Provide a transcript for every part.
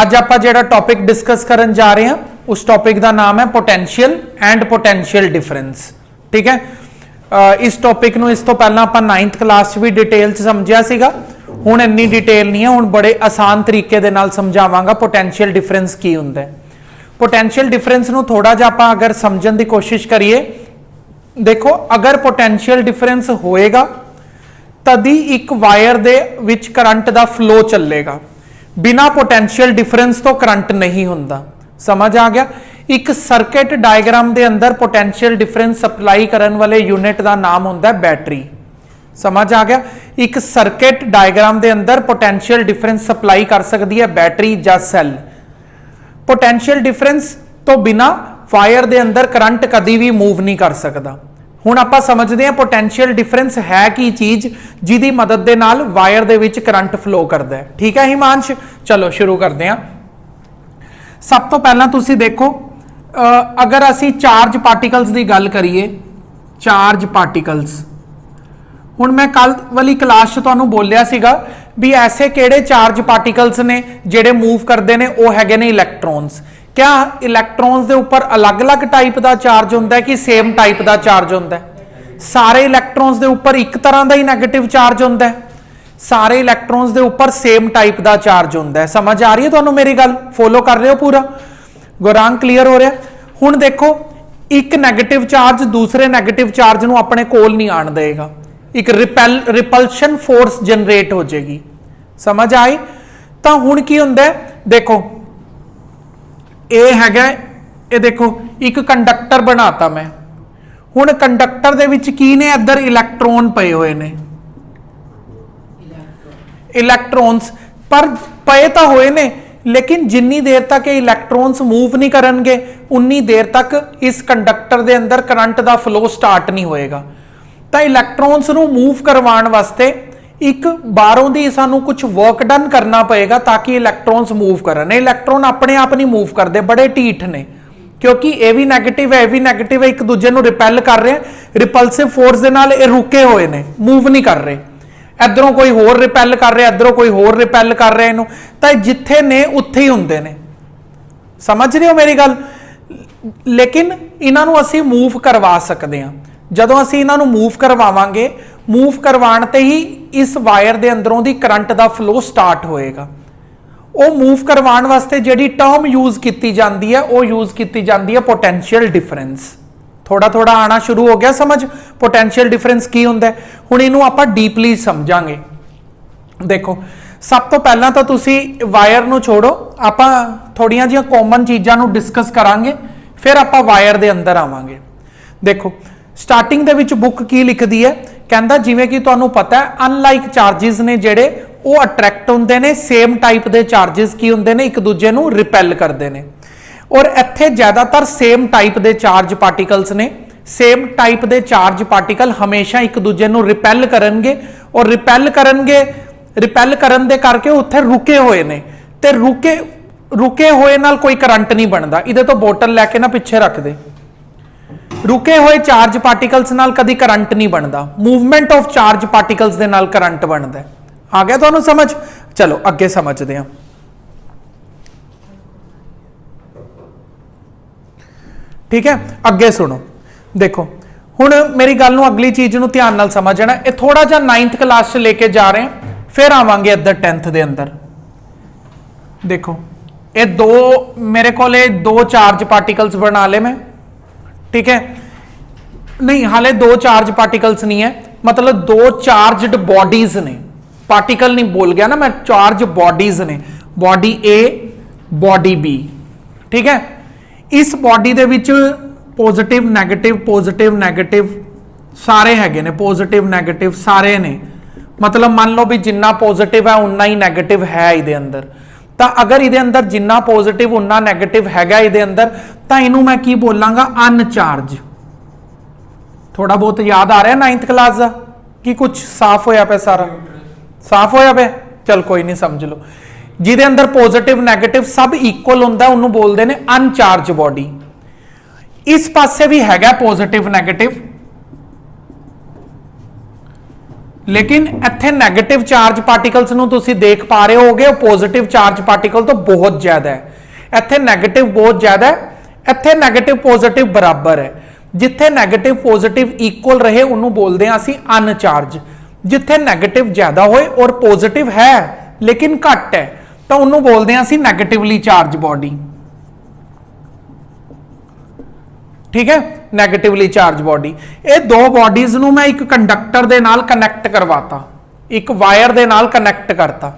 ਅੱਜ ਆਪਾਂ ਜਿਹੜਾ ਟੌਪਿਕ ਡਿਸਕਸ ਕਰਨ ਜਾ ਰਹੇ ਹਾਂ ਉਸ ਟੌਪਿਕ ਦਾ ਨਾਮ ਹੈ ਪੋਟੈਂਸ਼ੀਅਲ ਐਂਡ ਪੋਟੈਂਸ਼ੀਅਲ ਡਿਫਰੈਂਸ। ਠੀਕ ਹੈ, ਇਸ ਟੌਪਿਕ ਨੂੰ ਇਸ ਤੋਂ ਪਹਿਲਾਂ ਆਪਾਂ 9th ਕਲਾਸ 'ਚ ਵੀ ਡਿਟੇਲ 'ਚ ਸਮਝਿਆ ਸੀਗਾ। ਹੁਣ ਇੰਨੀ ਡਿਟੇਲ ਨਹੀਂ ਹੈ, ਹੁਣ ਬੜੇ ਆਸਾਨ ਤਰੀਕੇ ਦੇ ਨਾਲ ਸਮਝਾਵਾਂਗਾ ਪੋਟੈਂਸ਼ੀਅਲ ਡਿਫਰੈਂਸ ਕੀ ਹੁੰਦਾ ਹੈ। ਪੋਟੈਂਸ਼ੀਅਲ ਡਿਫਰੈਂਸ ਨੂੰ ਥੋੜਾ ਜਿਹਾ ਆਪਾਂ ਅਗਰ ਸਮਝਣ ਦੀ ਕੋਸ਼ਿਸ਼ ਕਰੀਏ, ਦੇਖੋ ਅਗਰ ਪੋਟੈਂਸ਼ੀਅਲ ਡਿਫਰੈਂਸ ਹੋਏਗਾ ਤਦੀ ਇੱਕ ਵਾਇਰ ਦੇ ਵਿੱਚ ਕਰੰਟ ਦਾ ਫਲੋ ਚੱਲੇਗਾ। बिना पोटेंशियल डिफरेंस तो करंट नहीं होता। समझ आ गया। एक सर्किट डायग्राम के अंदर पोटेंशियल डिफरेंस सप्लाई करने वाले यूनिट का नाम होता है बैटरी। समझ आ गया। एक सर्किट डायग्राम के अंदर पोटेंशियल डिफरेंस सप्लाई कर सकती है बैटरी या सैल। पोटेंशियल डिफरेंस तो बिना वायर के अंदर करंट कभी भी मूव नहीं कर सकता। ਹੁਣ ਆਪਾਂ ਸਮਝਦੇ ਹਾਂ ਪੋਟੈਂਸ਼ੀਅਲ ਡਿਫਰੈਂਸ ਹੈ ਕੀ ਚੀਜ਼ ਜਿਹਦੀ ਮਦਦ ਦੇ ਨਾਲ ਵਾਇਰ ਦੇ ਵਿੱਚ ਕਰੰਟ ਫਲੋ ਕਰਦਾ ਹੈ। ਠੀਕ ਹੈ ਹਿਮਾਂਸ਼, ਚਲੋ ਸ਼ੁਰੂ ਕਰਦੇ ਹਾਂ। ਸਭ ਤੋਂ ਪਹਿਲਾਂ ਤੁਸੀਂ ਦੇਖੋ, ਅਗਰ ਅਸੀਂ ਚਾਰਜ ਪਾਰਟੀਕਲਸ ਦੀ ਗੱਲ ਕਰੀਏ, ਚਾਰਜ ਪਾਰਟੀਕਲਸ, ਹੁਣ ਮੈਂ ਕੱਲ ਵਾਲੀ ਕਲਾਸ 'ਚ ਤੁਹਾਨੂੰ ਬੋਲਿਆ ਸੀਗਾ ਵੀ ਐਸੇ ਕਿਹੜੇ ਚਾਰਜ ਪਾਰਟੀਕਲਸ ਨੇ ਜਿਹੜੇ ਮੂਵ ਕਰਦੇ ਨੇ, ਉਹ ਹੈਗੇ ਨੇ ਇਲੈਕਟ੍ਰੋਨਸ। क्या इलैक्ट्रॉन्स के उपर अलग अलग टाइप का चार्ज होता है कि सेम टाइप का चार्ज होता है? सारे इलैक्ट्रॉन्स के उपर एक तरह का ही नैगेटिव चार्ज होता है, सारे इलैक्ट्रॉन्स के उपर सेम टाइप का चार्ज होता है। समझ आ रही है तुहानू मेरी गल? फॉलो कर रहे हो पूरा? गुरांग क्लीयर हो रहा? हुण देखो, एक नैगेटिव चार्ज दूसरे नैगेटिव चार्ज नू अपने कोल नहीं आण देगा, एक रिपल्शन फोर्स जनरेट हो जाएगी। समझ आई? तो हुण की हुंदा है, देखो ਇਹ ਹੈਗਾ, ਇਹ ਦੇਖੋ ਇੱਕ ਕੰਡਕਟਰ ਬਣਾਤਾ ਮੈਂ। ਹੁਣ ਕੰਡਕਟਰ ਦੇ ਵਿੱਚ ਕੀ ਨੇ? ਇੱਧਰ ਇਲੈਕਟ੍ਰੋਨ ਪਏ ਹੋਏ ਨੇ, ਇਲੈਕਟ੍ਰੋਨਸ ਪਰ ਪਏ ਤਾਂ ਹੋਏ ਨੇ, ਲੇਕਿਨ ਜਿੰਨੀ ਦੇਰ ਤੱਕ ਇਹ ਇਲੈਕਟ੍ਰੋਨਸ ਮੂਵ ਨਹੀਂ ਕਰਨਗੇ ਉਨੀ ਦੇਰ ਤੱਕ ਇਸ ਕੰਡਕਟਰ ਦੇ ਅੰਦਰ ਕਰੰਟ ਦਾ ਫਲੋ ਸਟਾਰਟ ਨਹੀਂ ਹੋਏਗਾ। ਤਾਂ ਇਲੈਕਟ੍ਰੋਨਸ ਨੂੰ ਮੂਵ ਕਰਵਾਉਣ ਵਾਸਤੇ एक बाहरों की सानू कुछ वर्क डन करना पएगा ताकि इलैक्ट्रॉन्स मूव करन। इलैक्ट्रॉन अपने आप नहीं मूव करते, बड़े ढीठ ने, क्योंकि ये भी नैगेटिव है, ये भी नैगेटिव है, एक दूजे को रिपैल कर रहे हैं। रिपल्सिव फोर्स के नाल ये रुके हुए ने, मूव नहीं कर रहे। इधरों कोई होर रिपैल कर रहा, इधरों कोई होर रिपैल कर रहे हैं, तो जिथे ने उत्थे ही होंदे ने। समझ रहे हो मेरी गल? लेकिन इन्हों असी मूव करवा सकते हैं। जदों असी इन्हों मूव करवावांगे, मूव करवाने ते ही इस वायर दे अंदरों दी करंट दा फ्लो स्टार्ट होएगा। वो मूव करवाने वास्ते जिहड़ी टर्म यूज की जाती है वो यूज की जाती है पोटेंशियल डिफरेंस। थोड़ा थोड़ा आना शुरू हो गया समझ पोटेंशियल डिफरेंस की हुंदा है। हुण इहनूं आपां डीपली समझांगे। देखो सब तो पहला तो तुसी वायर नूं छोड़ो, आपां थोड़ियां जिहियां कॉमन चीज़ां नूं डिस्कस करांगे, फिर आपां वायर दे अंदर आवांगे। देखो स्टार्टिंग दे विच बुक की लिखदी है, कहंदा जिवें कि तुहानूं पता है अनलाइक चार्जिस ने जिहड़े वो अट्रैक्ट हुंदे ने, सेम टाइप दे चार्जिस की हुंदे ने एक दूजे नूं रिपैल करदे ने। और इत्थे ज़्यादातर सेम टाइप दे चार्ज पार्टिकल्स ने। सेम टाइप दे चार्ज पार्टिकल हमेशा एक दूजे नूं रिपैल करनगे, और रिपैल करन दे करके उत्थे रुके हुए ने, ते रुके हुए नाल कोई करंट नहीं बनता। इहदे तो बोतल लैके ना पिछे रख दे, रुके हुए चार्ज पार्टिकल्स नाल कभी करंट नहीं बनता, movement of charge particles they नाल करंट बनता है। आ गया तुहानूं समझ? चलो अगे समझते हैं। ठीक है, अगे सुनो। देखो हुण मेरी गल नूं अगली चीज नूं ध्यान नाल समझना। ये थोड़ा जा 9th क्लास च लेके जा रहे हैं, फिर आवांगे इधर 10th दे अंदर। देखो ये दो मेरे कोले दो चार्ज पार्टिकल्स बना ले मैं, ठीक है? नहीं, हाले दो चार्ज पार्टिकल्स नहीं है, मतलब दो चार्जड बॉडीज ने, पार्टिकल नहीं बोल गया ना मैं, चार्ज बॉडीज ने, बॉडी ए बॉडी बी। ठीक है, इस बॉडी दे विच पॉजिटिव नैगेटिव सारे हैगे ने, पॉजिटिव नैगेटिव सारे ने। मतलब मान लो भी जिन्ना पॉजिटिव है उन्ना ही नैगेटिव है इहदे अंदर। तो अगर इहदे अंदर जिन्ना पॉजिटिव उन्ना नैगेटिव हैगा इहदे अंदर, तो इनू मैं की बोलांगा अनचार्ज। थोड़ा बहुत याद आ रहा है 9th क्लास का कि कुछ साफ होया पे? सारा साफ होया पे? चल कोई नहीं, समझ लो। जिहदे अंदर पॉजिटिव नैगेटिव सब इक्वल हुंदा उन्नू बोलदे ने अनचार्ज बॉडी। इस पासे भी हैगा पॉजिटिव नैगेटिव, लेकिन इत्थे नैगेटिव चार्ज पार्टिकल्स नूं तुसीं देख पा रहे होगे पॉजिटिव चार्ज पार्टिकल तो बहुत ज्यादा है। इत्थे नैगेटिव बहुत ज्यादा है, इत्थे नैगेटिव पॉजिटिव बराबर है। जिथे नैगेटिव पॉजिटिव इक्वल रहे उन्होंने बोलते हैं असीं अनचार्ज। जिथे नैगेटिव ज्यादा होए और पॉजिटिव है लेकिन घट है तो उन्होंने बोलते हैं असीं नैगेटिवली चार्ज बॉडी। ठीक है, नैगेटिवली चार्ज बॉडी। ये दो बॉडीज नूं मैं एक कंडक्टर दे नाल कनैक्ट करवाता, एक वायर दे नाल कनैक्ट करता।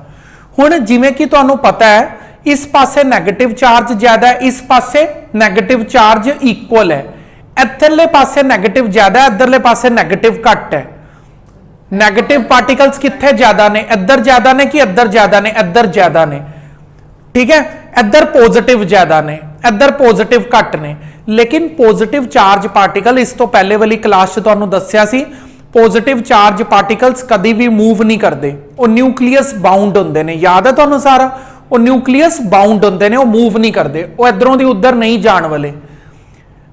हुण जिवें कि तुहानूं पता है इस पासे नैगेटिव चार्ज ज्यादा है, इस पासे नैगेटिव चार्ज इक्वल है। इधरले पासे नैगेटिव ज्यादा है, इधरले पासे नैगेटिव घट है। नैगेटिव पार्टिकल्स कित्थे ज्यादा ने, इधर ज्यादा ने कि इधर ज्यादा ने, इधर ज्यादा ने। ठीक है, इधर पॉजिटिव ज्यादा ने, इधर पॉजिटिव घट ने। लेकिन पॉजिटिव चार्ज पार्टिकल इस तो पहले वाली क्लास च तुहानूं दस्सिया सी पॉजिटिव चार्ज पार्टिकल्स कभी भी मूव नहीं करते, वो न्यूक्लियस बाउंड होंदे ने। याद है तुहानूं सारा, वो न्यूक्लियस बाउंड होंदे ने, वो मूव नहीं करते, वो इधरों दी उधर नहीं जाण वाले।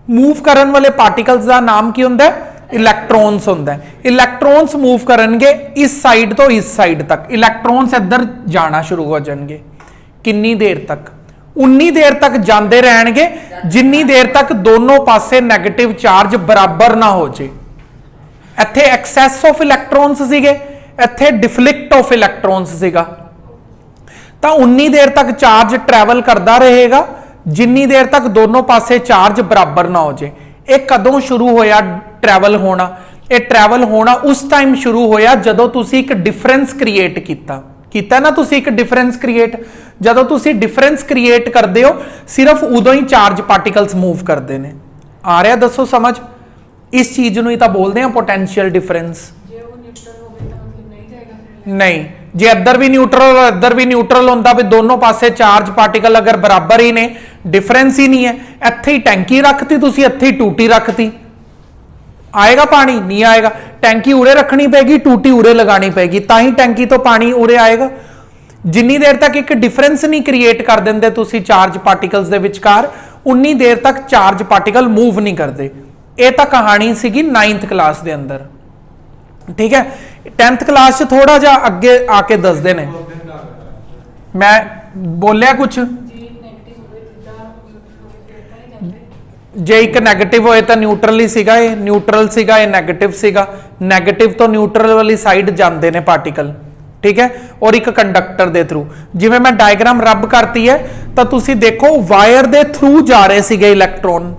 मूव करन वाले पार्टिकल्स का नाम की हुंदा है? इलैक्ट्रॉन्स हुंदा है। इलैक्ट्रॉन्स मूव करनगे इस साइड तो इस साइड तक, इलैक्ट्रॉन्स इधर जाना शुरू हो जाएंगे। कितनी देर तक? उन्नी देर तक जाते रहणगे जिन्नी देर तक दोनों पासे नैगेटिव चार्ज बराबर ना हो जाए। इत्थे एक्सेस ऑफ इलैक्ट्रॉन्स सीगे, इत्थे डिफ्लिक्ट ऑफ इलैक्ट्रॉन्स सीगा। तो उन्नी देर तक चार्ज ट्रैवल करता रहेगा जिन्नी देर तक दोनों पासे चार्ज बराबर ना हो जाए। ये कदों शुरू होया ट्रैवल होना? ये ट्रैवल होना उस टाइम शुरू होया जदों तुसी एक डिफरेंस क्रिएट कीता ना, तुसी एक डिफरेंस क्रिएट। जदों तुसी डिफरेंस क्रिएट करते हो सिर्फ उदों ही चार्ज पार्टिकल्स मूव करते हैं। आ रहा दसो समझ? इस चीज नूं ही तां बोलते हैं पोटेंशियल डिफरेंस। नहीं, जे इधर भी न्यूट्रल और इधर भी न्यूट्रल होंदा भी दोनों पासे चार्ज पार्टिकल अगर बराबर ही ने, डिफरेंस ही नहीं है, इत्थे ही टैंकी रखती तुसी, इत्थे ही टूटी रखती, आएगा पानी? नहीं आएगा। टैंकी उरे रखनी पेगी, टूटी उरे लगानी पेगी, ताही टैंकी तो पानी उरे आएगा। जिन्नी देर तक एक डिफरेंस नहीं क्रिएट कर देंदे तुसी चार्ज पार्टिकल्स दे विचकार, उन्नी देर तक चार्ज पार्टिकल मूव नहीं करते। ये तो कहानी सीगी 9th क्लास दे अंदर। ठीक है, 10th क्लास च थोड़ा जा अगे आके दसदे ने। मैं बोलिया कुछ? जे एक नैगेटिव होए तो न्यूट्रल ही सीगा, ये न्यूट्रल सीगा, ये नैगेटिव सीगा। नैगेटिव तो न्यूट्रल वाली साइड जाते हैं पार्टिकल। ठीक है, और एक कंडक्टर दे थ्रू। जिवें मैं डायग्राम रब करती है तो तुसी देखो वायर दे थ्रू जा रहे सीगे इलैक्ट्रॉन।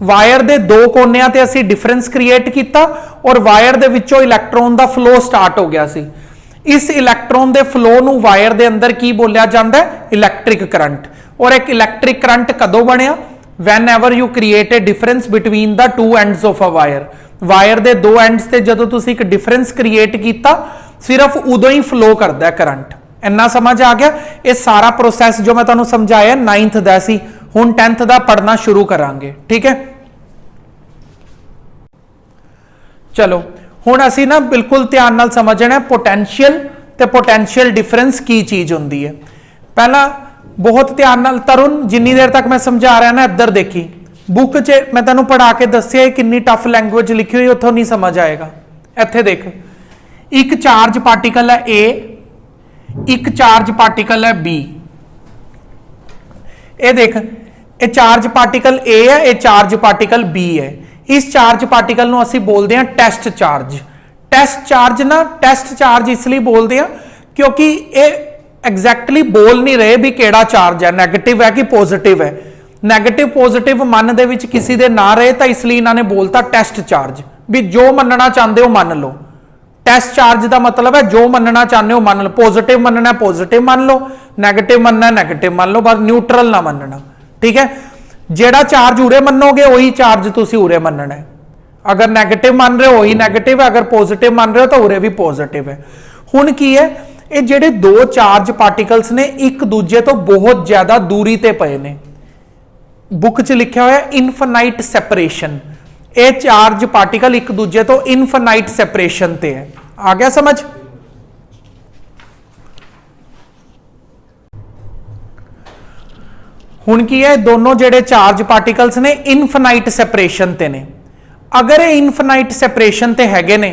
वायर दे दो कोनियां ते असी डिफरेंस क्रिएट किया और वायर दे विचों इलैक्ट्रॉन दा फ्लो स्टार्ट हो गया सी। इस इलैक्ट्रॉन दे फ्लो नूं वायर दे अंदर की बोलिया जांदा है? Electric current. और एक इलैक्ट्रिक करंट कदों बनिया? whenever you create a difference between the two ends of a wire। Wire दे दो एंड्स ते जदों तुसी एक डिफरेंस क्रिएट किया सिर्फ उदों ही फ्लो करता है करंट। इन्ना समझ आ गया? ये सारा प्रोसैस जो मैं तुहानूं समझाया 9th दा सी, हुण 10th दा पढ़ना शुरू करांगे। ठीक है, चलो हुण असी ना बिल्कुल ध्यान नाल समझना पोटेंशियल ते पोटेंशियल डिफरेंस की चीज हुंदी है। पहला बहुत ध्यान नाल तरुण, जिन्नी देर तक मैं समझा रहा ना इधर देखी, बुक च मैं तेनों पढ़ा के दस्सिया कितनी टफ लैंग्वेज लिखी हुई, उथों नहीं समझ आएगा। इत्थे देख, एक चार्ज पार्टिकल है ए, एक चार्ज पार्टिकल है बी। ये देख, ये चार्ज पार्टिकल ए है, ये चार्ज पार्टिकल बी है। इस चार्ज पार्टिकल नूं असीं बोलते हैं टेस्ट चार्ज। टेस्ट चार्ज ना टेस्ट चार्ज इसलिए बोलते हैं क्योंकि ये एग्जैक्टली बोल नहीं रहे भी केड़ा चार्ज है, नैगेटिव है कि पॉजिटिव है। नैगेटिव पॉजिटिव मन दे विच किसी दे ना रहे तो इसलिए इन्होंने बोलता टेस्ट चार्ज, भी जो मनना चाहते हो मान लो। टेस्ट चार्ज का मतलब है जो मनना चाहते हो मान लो। पॉजिटिव मनना पॉजिटिव मान लो, नैगेटिव मनना नैगेटिव मान लो, बस न्यूट्रल ना मनना। ठीक है, जेड़ा चार्ज उरे मनोगे वही चार्ज तुसी उरे मनना है। अगर नैगेटिव मान रहे हो वही नैगेटिव है, अगर पॉजिटिव मान रहे हो तो उरे भी पॉजिटिव है। हुण की है, ये जेडे दो चार्ज पार्टिकल्स ने एक दूजे तो बहुत ज्यादा दूरी ते पए ने। बुक च लिखा हुआ है इनफाइनाइट सैपरेशन। ये चार्ज पार्टिकल एक दूजे तो इनफाइनाइट सैपरेशन ते है। आ गया समझ? हुण की है, दोनों जेडे चार्ज पार्टिकल्स ने इनफाइनाइट सैपरेशन ते ने। अगर ये इनफाइनाइट सैपरेशन ते हैगे ने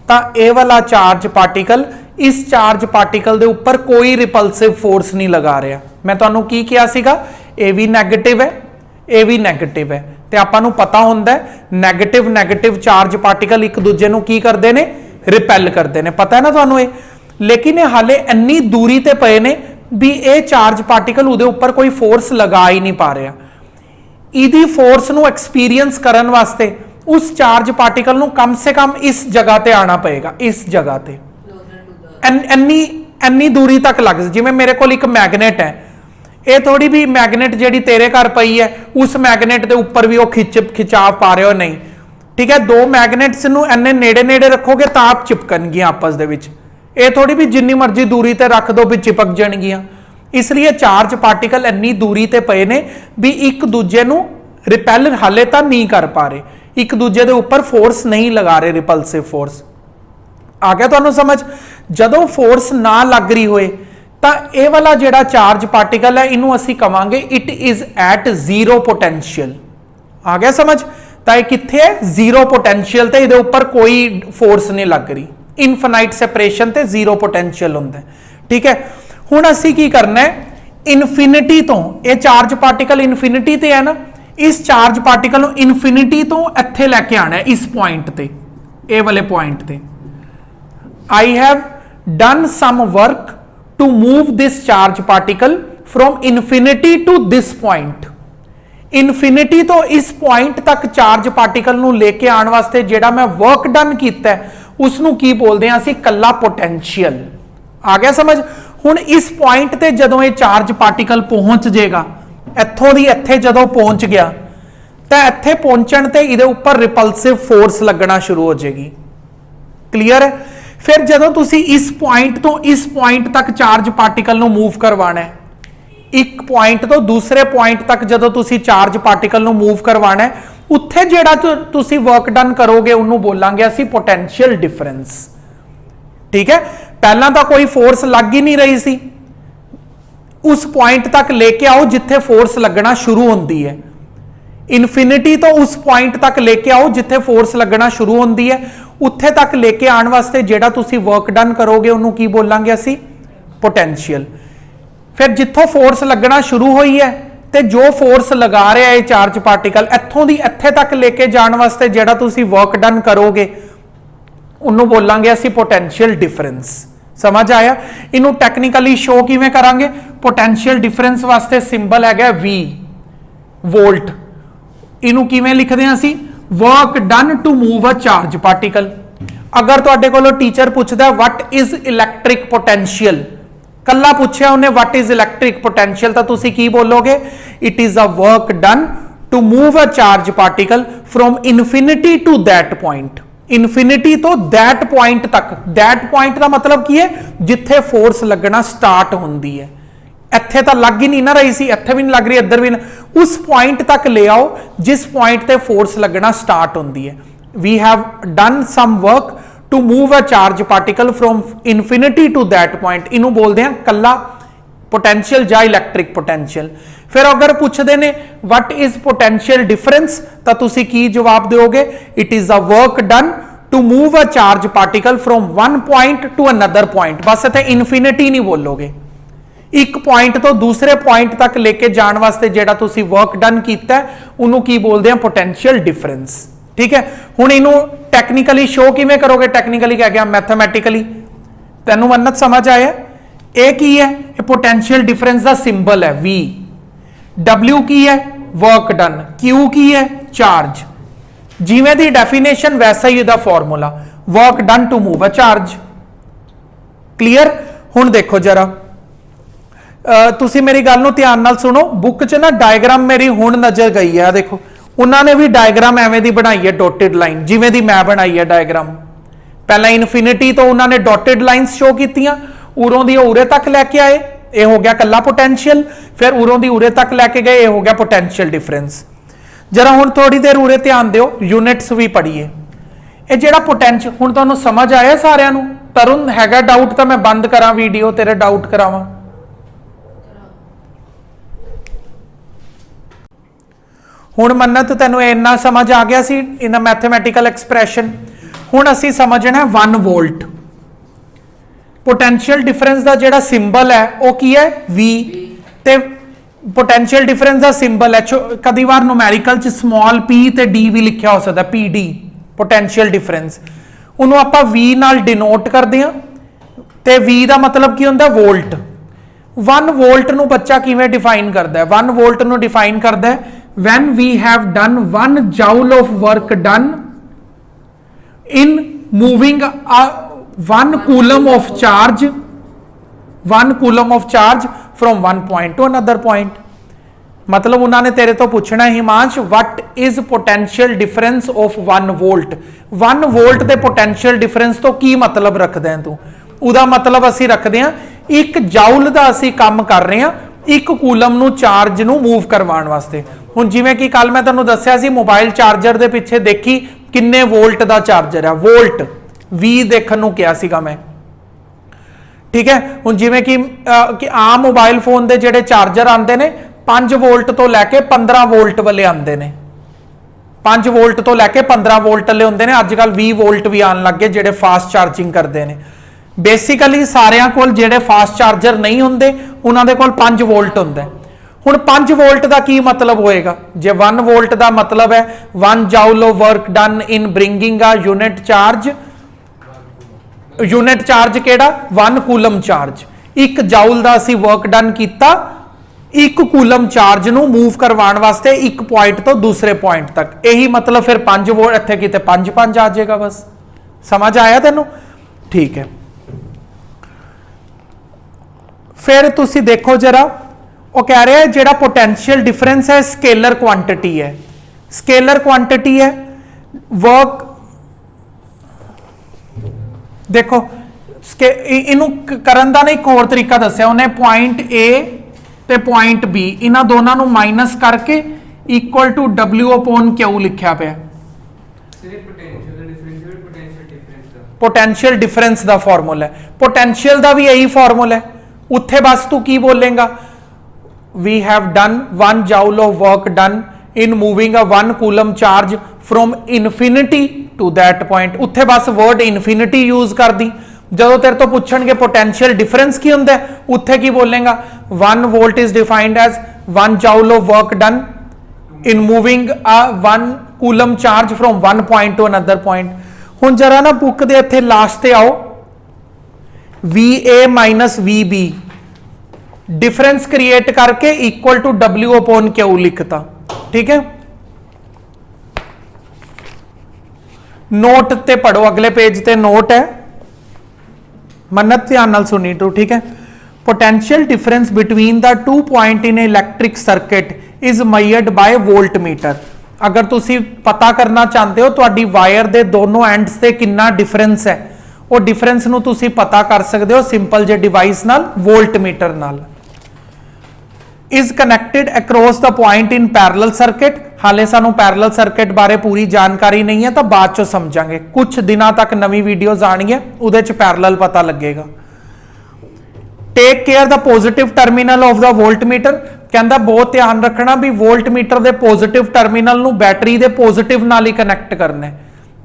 ਤਾਂ ਇਹ ਵਾਲਾ ਚਾਰਜ ਪਾਰਟੀਕਲ इस चार्ज पार्टिकल के उपर कोई रिपल्सिव फोर्स नहीं लगा रहा। मैं तुहानू की किया सीगा, ये भी नैगेटिव है, ये भी नैगेटिव है, तो आपां नू पता हुंदा है नैगेटिव नैगेटिव चार्ज पार्टिकल एक दूजे नू की करते हैं, रिपैल करते हैं, पता है ना तुहानू ये। लेकिन ये हाले इन्नी दूरी ते पए ने भी ये चार्ज पार्टिकल उहदे उपर कोई फोर्स लगा ही नहीं पा रहा। इहदी फोर्स नू एक्सपीरियंस करन वास्ते उस चार्ज पार्टिकल नू कम से कम इस जगह ते आना पएगा, इस जगह ते इन्नी दूरी तक लग। जिवें मेरे को एक मैगनेट है, ये थोड़ी भी मैगनेट जिहड़ी तेरे घर पई है उस मैगनेट के उपर भी वो खिंचाव पा रहे हो, नहीं ठीक है। दो मैगनेट्स नू इन्ने नेड़े नेड़े रखोगे तो आप चिपकणगियां आपस दे विच, ये थोड़ी भी जिन्नी मर्जी दूरी ते रख दो भी चिपक जाणगियां। इसलिए चार्ज पार्टिकल इन्नी दूरी ते पए ने भी एक दूजे नू रिपैल हाले तां नहीं कर पा रहे, एक दूजे दे उपर फोर्स नहीं लगा रहे, रिपल्सिव फोर्स। आ गया तुहानू समझ। जदों फोर्स ना लग रही होए तां ये वाला जिहड़ा चार्ज पार्टिकल है इनू असीं कवांगे it is at zero potential. आ गया समझ। तां कित्थे है, जीरो पोटेंशियल ते इहदे उपर कोई फोर्स नहीं लग रही, इनफिनाइट सैपरेशन ते जीरो पोटेंशियल हुंदा है, ठीक है। हुण असीं की करना है, इनफिनिटी तो ये चार्ज पार्टिकल इनफिनिटी ते है ना, इस चार्ज पार्टिकल नू इनफिनिटी तो इत्थे लैके आना है, इस पॉइंट ते, ये वाले पॉइंट ते। I have done some work to move this charge particle from infinity to this point. Infinity तो इस point तक चार्ज पार्टिकल नू लेके आने वास्ते जेड़ा मैं वर्क डन कीता है उसनू की बोलते हैं असीं कल्ला पोटेंशियल। आ गया समझ। हुण इस पॉइंट ते जदों ये चार्ज पार्टिकल पहुंच जाएगा, इत्थों दी इत्थे जदों पहुंच गया तो इत्थे पहुंचण ते इहदे उपर रिपल्सिव फोर्स लगना शुरू हो जाएगी। क्लीयर है। फिर जदों तुसी इस पॉइंट तो इस पॉइंट तक चार्ज पार्टिकल नू मूव करवाना है, एक पॉइंट तो दूसरे पॉइंट तक जदों तुसी चार्ज पार्टिकल नू मूव करवाना है, उत्थे जेड़ा तुसी वर्क डन करोगे उन्होंने बोलांगे असीं पोटेंशियल डिफरेंस, ठीक है। पहला तो कोई फोर्स लग ही नहीं रही सी, उस पॉइंट तक लेके आओ जिथे फोर्स लगना शुरू होती है। इनफिनिटी तो उस पॉइंट तक लेके आओ जिथे फोर्स लगना शुरू होती है, उत्थे तक लेके आने वास्ते जेड़ा तुसी वर्क डन करोगे उन्होंने की बोलांगे असी पोटेंशियल। फिर जिथों फोर्स लगना शुरू हुई है ते जो फोर्स लगा रहा है चार्ज पार्टिकल इत्थों दी इत्थे तक लेके जाने वास्ते जेड़ा तुसी वर्क डन करोगे उन्होंने बोलांगे असी पोटेंशियल डिफरेंस। समझ आया। इनू टैक्निकली शो किवें करांगे। पोटेंशियल डिफरेंस वास्ते सिंबल है V, वोल्ट। इनू किवें लिखदे हां असी, work done to move a charge particle. अगर तुहाडे कोलों टीचर पूछदा व्हाट इज इलैक्ट्रिक पोटेंशियल, कल्ला पूछया उन्हें व्हाट इज इलैक्ट्रिक पोटेंशियल, तो तुसी की बोलोगे, it is a work done to move a charge particle from infinity to that point. Infinity तो दैट पॉइंट तक, दैट पॉइंट का मतलब की है जिथे फोर्स लगना स्टार्ट होंदी है। इत्थे तो लग ही नहीं ना रही सी, इत्थे भी नहीं लग रही, इधर भी नहीं, उस पॉइंट तक ले आओ जिस पॉइंट ते फोर्स लगना स्टार्ट होंदी है। We have done some work to move a charge particle from infinity to that point. इनू बोलते हैं कल्ला पोटेंशियल या इलैक्ट्रिक पोटेंशियल। फिर अगर पूछते ने व्हाट इज पोटेंशियल डिफरेंस, तो तुसी की जवाब दोगे, it is a work done to move a charge particle from one point to another point. बस इत्थे इनफिनिटी नहीं बोलोगे, एक पॉइंट तो दूसरे पॉइंट तक लेके जाने वास्ते जेड़ा तुसी वर्क डन कीता है उन्होंने की बोलते हैं पोटेंशियल डिफरेंस। ठीक है। हुण इनू टैक्निकली शो किवें करोगे, टैक्निकली कह गया मैथमैटिकली, तैनू मन्नत समझ आया। ए की है, ये पोटेंशियल डिफरेंस का सिंबल है V। W की है, वर्क डन। Q की है, चार्ज। जिवें दी डेफिनेशन वैसा ही इहदा formula, work done to move a charge. Clear. हुण देखो जरा, तुसी मेरी गल नूं ध्यान नाल सुनो। बुक च ना डायग्राम मेरी हुण नजर गई है, देखो उन्होंने भी डायग्राम एवें दी बनाई है, डॉटेड लाइन, जिवें दी मैं बनाई है डायग्राम। पहला इनफिनिटी तो उन्होंने डॉटेड लाइन्स शो कीतियां, उरों दी उरे तक लैके आए, ये हो गया कल्ला पोटेंशियल। फिर उरों दी उरे तक लैके गए, ये हो गया पोटेंशियल डिफरेंस। जरा हुण थोड़ी देर उरे ध्यान दिओ, यूनिट्स भी पढ़िए। ये जिहड़ा पोटेंशियल हुण तुहानूं समझ आया सारिआं नूं। तरुण हैगा डाउट तो मैं बंद करा वीडियो, तेरे डाउट करावां। हुण मन्नत तैनूं इन्ना समझ आ गया सी इन मैथमैटिकल एक्सप्रैशन। हुण असी समझना है 1 वोल्ट। पोटेंशियल डिफरेंस का जिहड़ा सिंबल है वो की है V, ते पोटेंशियल डिफरेंस का सिंबल है कई बार न्यूमैरिकल च स्मॉल p ते d भी लिखा हो सकता PD पोटेंशियल डिफरेंस, उन्होंने आप V नाल डिनोट करते हैं ते V का मतलब की होंदा वोल्ट। 1 वोल्ट नूं बच्चा किवें डिफाइन करता है? 1 वोल्ट नूं डिफाइन करता है when we have done 1 joule of work done in moving a 1 coulomb of charge, 1 coulomb of charge from one point to another point। मतलब उन्होंने तेरे तो पूछना Himansh what is potential difference of 1 volt. 1 volt के potential difference तो की मतलब रखते हैं तू? उदा मतलब असी रखते हैं 1 जाउल का असी काम कर रहे हैं 1 कूलम नू चार्ज नू मूव करवाने वास्ते। हुण जिवें कि कल मैं तुहानू दस्सिया सी मोबाइल चार्जर के पिछे देखी किन्ने वोल्ट का चार्जर है, वोल्ट V देखने नू किया सीगा मैं, ठीक है। हुण जिवें कि आम मोबाइल फोन के जिहड़े चार्जर आते हैं 5 वोल्ट तो लैके 15 वोल्ट वाले आते हैं, 5 वोल्ट तो लैके 15 वोल्ट वाले होंगे ने, अजकल 20 वोल्ट भी आन लग गए जिहड़े फास्ट चार्जिंग करते हैं। बेसिकली सारियां कोल जिहड़े फास्ट चार्जर नहीं होंगे उन्होंने कोल 5 वोल्ट होंदा है। हुण 5 वोल्ट का की मतलब होएगा? जे 1 वोल्ट का मतलब है 1 joule of work done in bringing a unit charge, unit charge केड़ा 1 कूलम चार्ज, 1 जाउल का असी वर्क डन किया 1 कूलम चार्ज नू मूव करवाने वास्ते 1 पॉइंट तो दूसरे पॉइंट तक। यही मतलब फिर 5 वोल्ट इत्थे किते 5 आ जाएगा। बस समझ आया तेनू? ठीक है। फिर तुसी देखो जरा वो कह रहे हैं जेड़ा पोटेंशियल डिफरेंस है स्केलर क्वांटिटी है, स्केलर क्वांटिटी है वर्क। देखो इनू करन दा ना एक होर तरीका दस्या उन्हें, पॉइंट A ते पॉइंट B इन्हां दोनों नू माइनस करके इक्वल टू W/Q लिखा पे पोटेंशियल डिफरेंस का फॉर्मूला है। पोटेंशियल का भी यही फॉर्मूला है। उत्थे बस तू की बोलेगा we have done 1 joule of work done in moving a 1 coulomb charge from infinity to that point. उत्थे बस वर्ड इनफिनिटी यूज कर दी। जो तेरे तो पूछणगे पोटेंशियल डिफरेंस की होंदा है उत्थे की बोलेगा 1 volt is defined as 1 joule of work done in moving a 1 coulomb charge from one point to another point. हुण जरा ना बुक दे इत्थे लास्ट ते आओ, VA minus VB difference create करके इक्वल टू W/Q लिखता, ठीक है। नोट ते पढ़ो, अगले पेज ते नोट है, मन्नत ध्यान नाल सुनी तू, ठीक है। Potential difference between the 2 point in electric circuit is measured by volt meter. अगर तुसी पता करना चाहते हो तुहाडी वायर दे दोनों एंड्स ते कितना डिफरेंस है, वो डिफरेंस नू तुसी पता कर सकते हो सिंपल जे डिवाइस नाल, वोल्ट मीटर नाल। Is connected across the point in parallel circuit. हाले सानू पैरेलल सर्किट बारे पूरी जानकारी नहीं है तो बाद चो समझांगे, कुछ दिनों तक नवी वीडियोज आनी उहदे च पैरेलल पता लगेगा। Take care the positive terminal of the voltmeter. कहता बहुत ध्यान रखना भी वोल्ट मीटर के पॉजिटिव टर्मिनल नू बैटरी के पॉजिटिव नाल ही कनैक्ट करना है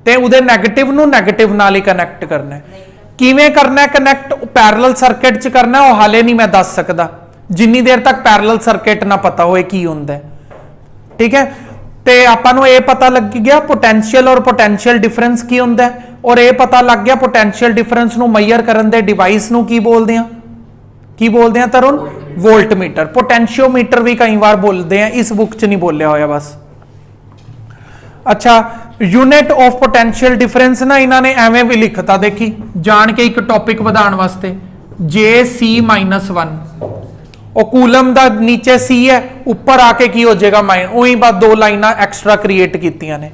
ते उहदे नैगेटिव नू नैगेटिव नाल ही कनैक्ट करना है। किवें करना है कनैक्ट? पैरेलल सर्किट च करना है, वो हाले नहीं मैं दस सकदा जिन्नी देर तक पैरेलल सर्किट ना पता होए की हुंदा है, ठीक है। ते आपां नूं ये पता लग गया पोटेंशियल और पोटेंशियल डिफरेंस की हुंदा है, और ये पता लग गया पोटेंशियल डिफरेंस नूं मेजर करन दे डिवाइस नूं की बोलदे हैं, की बोलदे हैं तरुण? Volt meter. पोटेंशियोमीटर भी कई बार बोलते हैं, इस बुक च नहीं बोलिया होया बस। अच्छा, यूनिट ऑफ पोटेंशियल डिफरेंस ना इन्होंने एवं भी लिखता, देखी जान के एक टॉपिक बढ़ाने वास्ते, JC-1 और कूलम का नीचे C है, ऊपर आके की हो जाएगा माइन, वही बात 2 लाइना एक्स्ट्रा क्रिएट कीतियां ने।